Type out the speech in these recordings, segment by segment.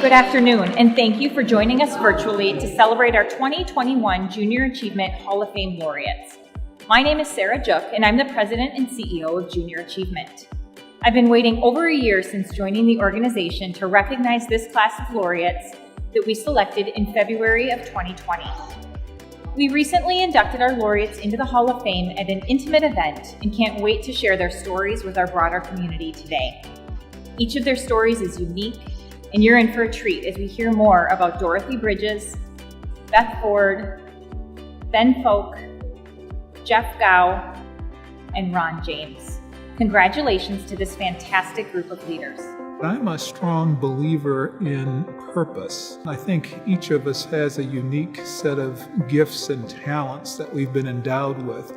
Good afternoon, and thank you for joining us virtually to celebrate our 2021 Junior Achievement Hall of Fame laureates. My name is Sarah Juk, and I'm the President and CEO of Junior Achievement. I've been waiting over a year since joining the organization to recognize this class of laureates that we selected in February of 2020. We recently inducted our laureates into the Hall of Fame at an intimate event and can't wait to share their stories with our broader community today. Each of their stories is unique, and you're in for a treat as we hear more about Dorothy Bridges, Beth Ford, Ben Folk, Jeff Gow, and Ron James. Congratulations to this fantastic group of leaders. I'm a strong believer in purpose. I think each of us has a unique set of gifts and talents that we've been endowed with.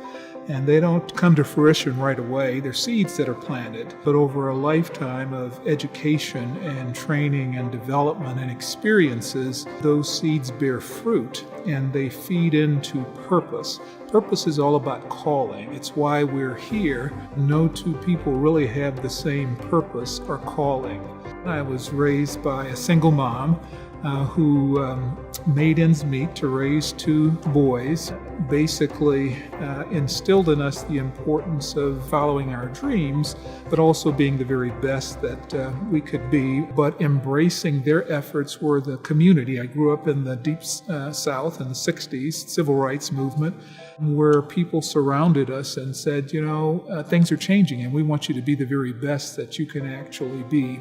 And they don't come to fruition right away. They're seeds that are planted. But over a lifetime of education and training and development and experiences, those seeds bear fruit and they feed into purpose. Purpose is all about calling. It's why we're here. No two people really have the same purpose or calling. I was raised by a single mom who made ends meet to raise two boys, basically instilled in us the importance of following our dreams, but also being the very best that we could be, but embracing their efforts were the community. I grew up in the deep South in the 60s, civil rights movement, where people surrounded us and said, things are changing and we want you to be the very best that you can actually be.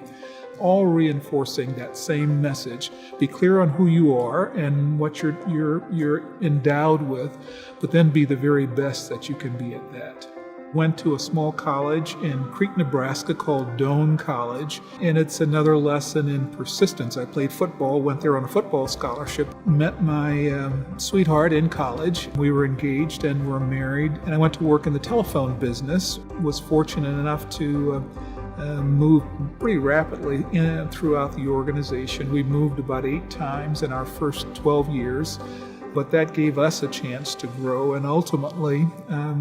All reinforcing that same message. Be clear on who you are and what you're endowed with, but then be the very best that you can be at that. Went to a small college in Creek, Nebraska called Doane College, and it's another lesson in persistence. I played football, went there on a football scholarship, met my sweetheart in college. We were engaged and were married, and I went to work in the telephone business. Was fortunate enough to moved pretty rapidly throughout the organization. We moved about 8 times in our first 12 years, but that gave us a chance to grow, and ultimately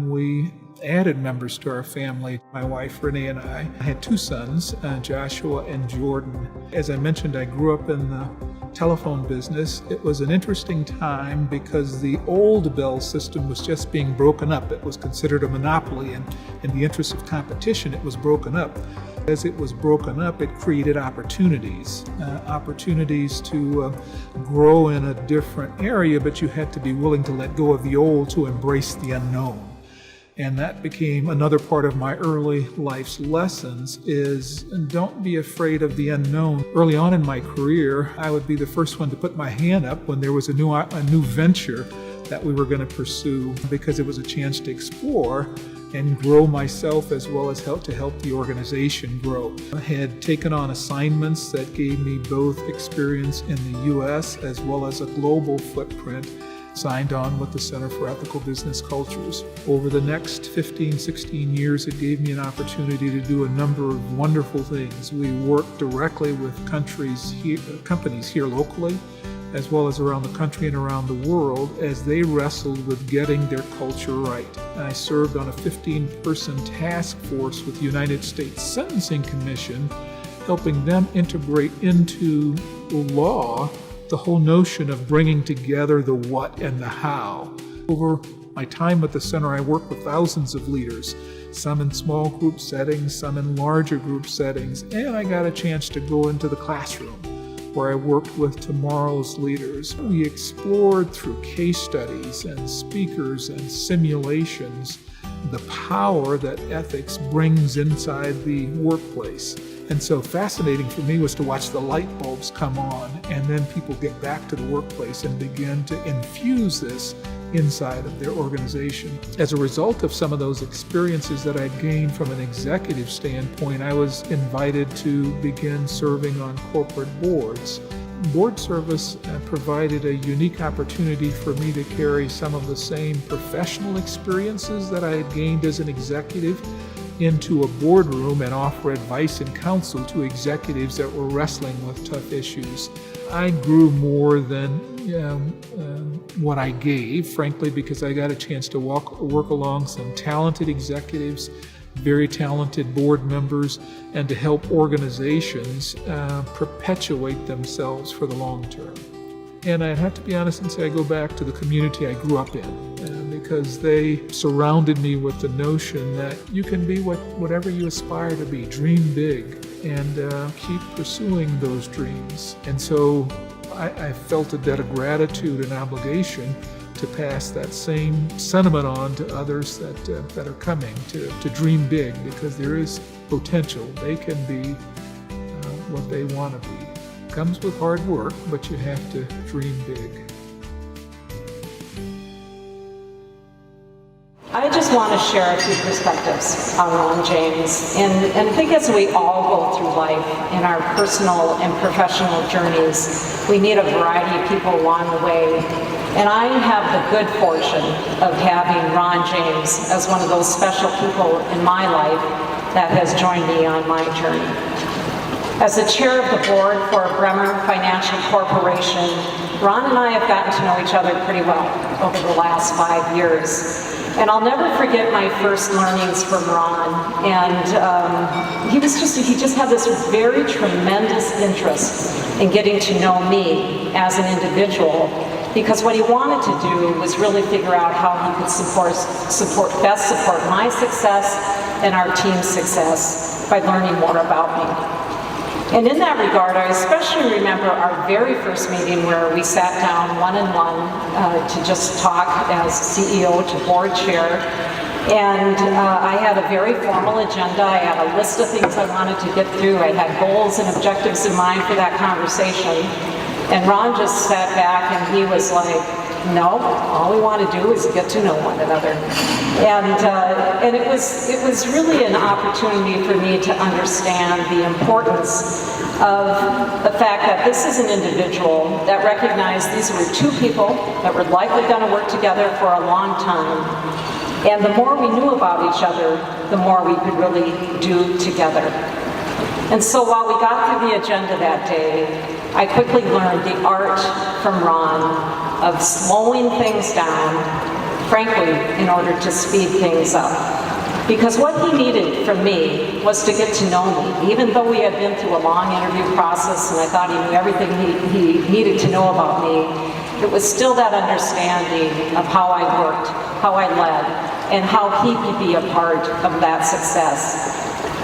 we added members to our family. My wife Renee and I had 2 sons, Joshua and Jordan. As I mentioned, I grew up in the telephone business. It was an interesting time because the old Bell system was just being broken up. It was considered a monopoly, and in the interest of competition, it was broken up. As it was broken up, it created opportunities to grow in a different area, but you had to be willing to let go of the old to embrace the unknown. And that became another part of my early life's lessons is don't be afraid of the unknown. Early on in my career, I would be the first one to put my hand up when there was a new venture that we were going to pursue because it was a chance to explore and grow myself as well as help the organization grow. I had taken on assignments that gave me both experience in the U.S. as well as a global footprint, signed on with the Center for Ethical Business Cultures. Over the next 15, 16 years, it gave me an opportunity to do a number of wonderful things. We worked directly with companies here locally, as well as around the country and around the world as they wrestled with getting their culture right. I served on a 15-person task force with the United States Sentencing Commission, helping them integrate into law the whole notion of bringing together the what and the how. Over my time at the center, I worked with thousands of leaders, some in small group settings, some in larger group settings, and I got a chance to go into the classroom where I worked with tomorrow's leaders. We explored through case studies and speakers and simulations the power that ethics brings inside the workplace. And so fascinating for me was to watch the light bulbs come on and then people get back to the workplace and begin to infuse this inside of their organization. As a result of some of those experiences that I'd gained from an executive standpoint, I was invited to begin serving on corporate boards. Board service provided a unique opportunity for me to carry some of the same professional experiences that I had gained as an executive into a boardroom and offer advice and counsel to executives that were wrestling with tough issues. I grew more than what I gave, frankly, because I got a chance to work along some talented executives very talented board members, and to help organizations perpetuate themselves for the long term. And I have to be honest and say I go back to the community I grew up in because they surrounded me with the notion that you can be whatever you aspire to be, dream big, and keep pursuing those dreams. And so I felt a debt of gratitude and obligation to pass that same sentiment on to others that are coming to dream big, because there is potential. They can be what they want to be. Comes with hard work, but you have to dream big. I just want to share a few perspectives on Ron James. And I think as we all go through life in our personal and professional journeys, we meet a variety of people along the way. And I have the good fortune of having Ron James as one of those special people in my life that has joined me on my journey. As the chair of the board for Bremer Financial Corporation, Ron and I have gotten to know each other pretty well over the last 5 years. And I'll never forget my first learnings from Ron. And he just had this very tremendous interest in getting to know me as an individual, because what he wanted to do was really figure out how he could best support my success and our team's success by learning more about me. And in that regard, I especially remember our very first meeting where we sat down one-on-one to just talk as CEO to board chair. And I had a very formal agenda. I had a list of things I wanted to get through. I had goals and objectives in mind for that conversation. And Ron just sat back and he was like, no, all we want to do is get to know one another. And it was really an opportunity for me to understand the importance of the fact that this is an individual that recognized these were two people that were likely going to work together for a long time. And the more we knew about each other, the more we could really do together. And so while we got through the agenda that day, I quickly learned the art from Ron of slowing things down, frankly, in order to speed things up. Because what he needed from me was to get to know me. Even though we had been through a long interview process and I thought he knew everything he needed to know about me, it was still that understanding of how I worked, how I led, and how he could be a part of that success.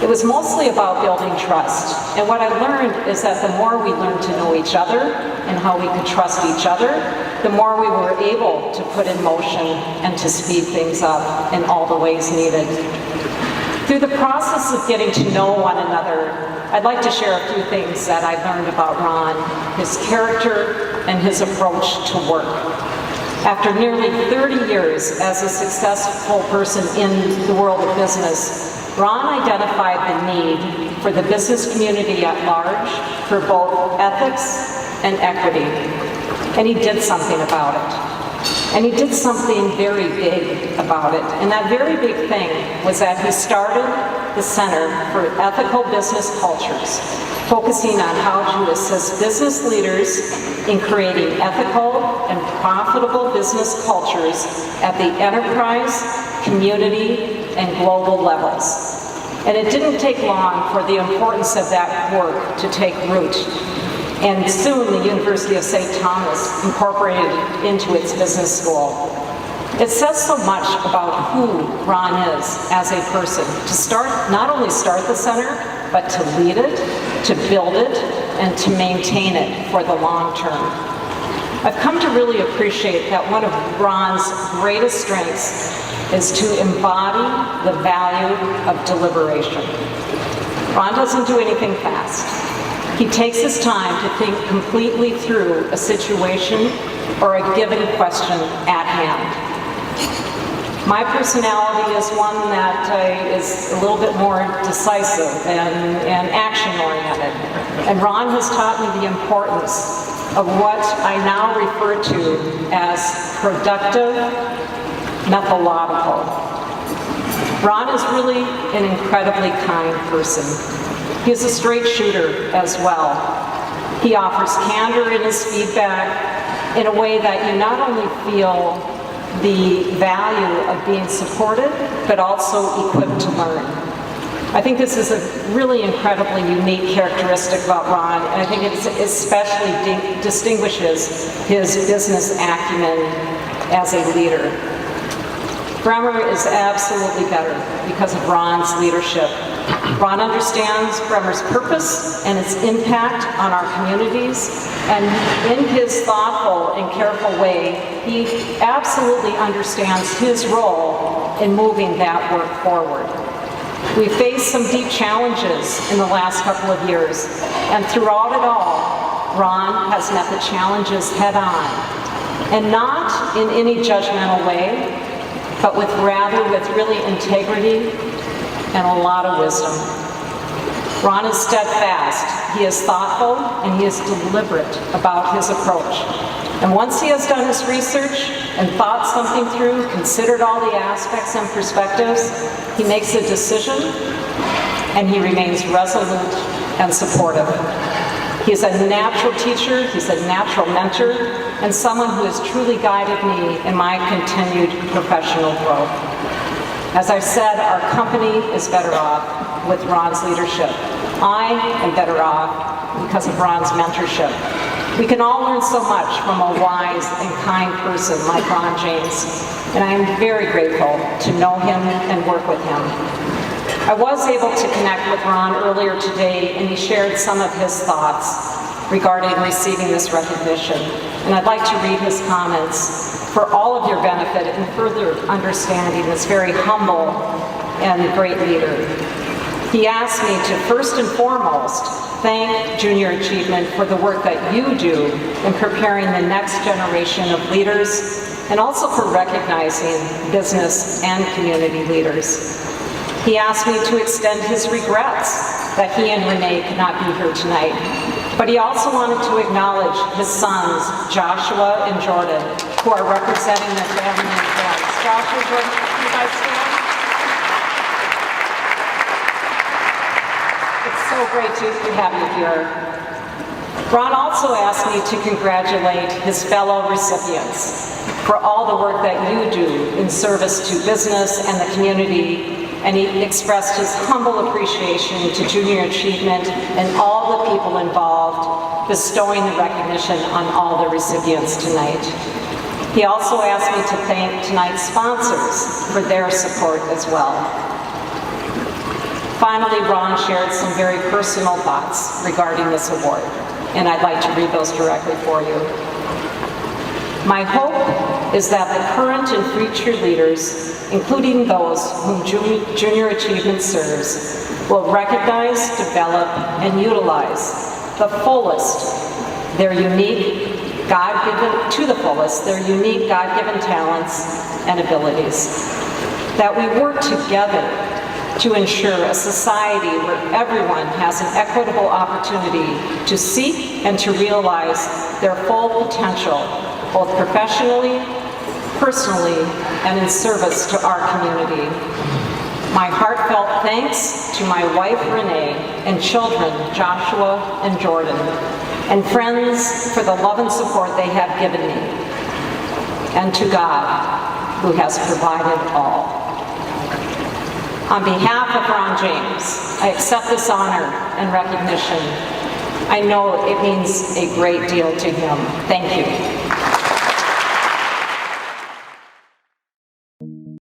It was mostly about building trust. And what I learned is that the more we learned to know each other and how we could trust each other, the more we were able to put in motion and to speed things up in all the ways needed. Through the process of getting to know one another, I'd like to share a few things that I learned about Ron, his character, and his approach to work. After nearly 30 years as a successful person in the world of business, Ron identified the need for the business community at large for both ethics and equity. And he did something about it. And he did something very big about it. And that very big thing was that he started the Center for Ethical Business Cultures, focusing on how to assist business leaders in creating ethical and profitable business cultures at the enterprise, community, and global levels. And it didn't take long for the importance of that work to take root. And soon the University of St. Thomas incorporated it into its business school. It says so much about who Ron is as a person, to not only start the center, but to lead it, to build it, and to maintain it for the long term. I've come to really appreciate that one of Ron's greatest strengths is to embody the value of deliberation. Ron doesn't do anything fast. He takes his time to think completely through a situation or a given question at hand. My personality is one that is a little bit more decisive and action-oriented. And Ron has taught me the importance of what I now refer to as productive methodological. Ron is really an incredibly kind person. He's a straight shooter as well. He offers candor in his feedback in a way that you not only feel the value of being supported, but also equipped to learn. I think this is a really incredibly unique characteristic about Ron, and I think it especially distinguishes his business acumen as a leader. Bremer is absolutely better because of Ron's leadership. Ron understands Bremer's purpose and its impact on our communities, and in his thoughtful and careful way, he absolutely understands his role in moving that work forward. We faced some deep challenges in the last couple of years, and throughout it all, Ron has met the challenges head on, and not in any judgmental way, but with really integrity and a lot of wisdom. Ron is steadfast, he is thoughtful, and he is deliberate about his approach. And once he has done his research and thought something through, considered all the aspects and perspectives, he makes a decision, and he remains resolute and supportive. He's a natural teacher, he's a natural mentor, and someone who has truly guided me in my continued professional growth. As I said, our company is better off with Ron's leadership. I am better off because of Ron's mentorship. We can all learn so much from a wise and kind person like Ron James, and I am very grateful to know him and work with him. I was able to connect with Ron earlier today, and he shared some of his thoughts regarding receiving this recognition. And I'd like to read his comments for all of your benefit and further understanding this very humble and great leader. He asked me to first and foremost thank Junior Achievement for the work that you do in preparing the next generation of leaders, and also for recognizing business and community leaders. He asked me to extend his regrets that he and Renee could not be here tonight, but he also wanted to acknowledge his sons, Joshua and Jordan, who are representing their family and friends. Joshua, Jordan, can you guys stand? It's so great to have you here. Ron also asked me to congratulate his fellow recipients for all the work that you do in service to business and the community, and he expressed his humble appreciation to Junior Achievement and all the people involved, bestowing the recognition on all the recipients tonight. He also asked me to thank tonight's sponsors for their support as well. Finally, Ron shared some very personal thoughts regarding this award, and I'd like to read those directly for you. My hope is that the current and future leaders, including those whom Junior Achievement serves, will recognize, develop, and utilize the fullest their unique God-given talents and abilities. That we work together to ensure a society where everyone has an equitable opportunity to seek and to realize their full potential, both professionally, personally, and in service to our community. My heartfelt thanks to my wife, Renee, and children, Joshua and Jordan, and friends for the love and support they have given me, and to God, who has provided all. On behalf of Ron James, I accept this honor and recognition. I know it means a great deal to him. Thank you.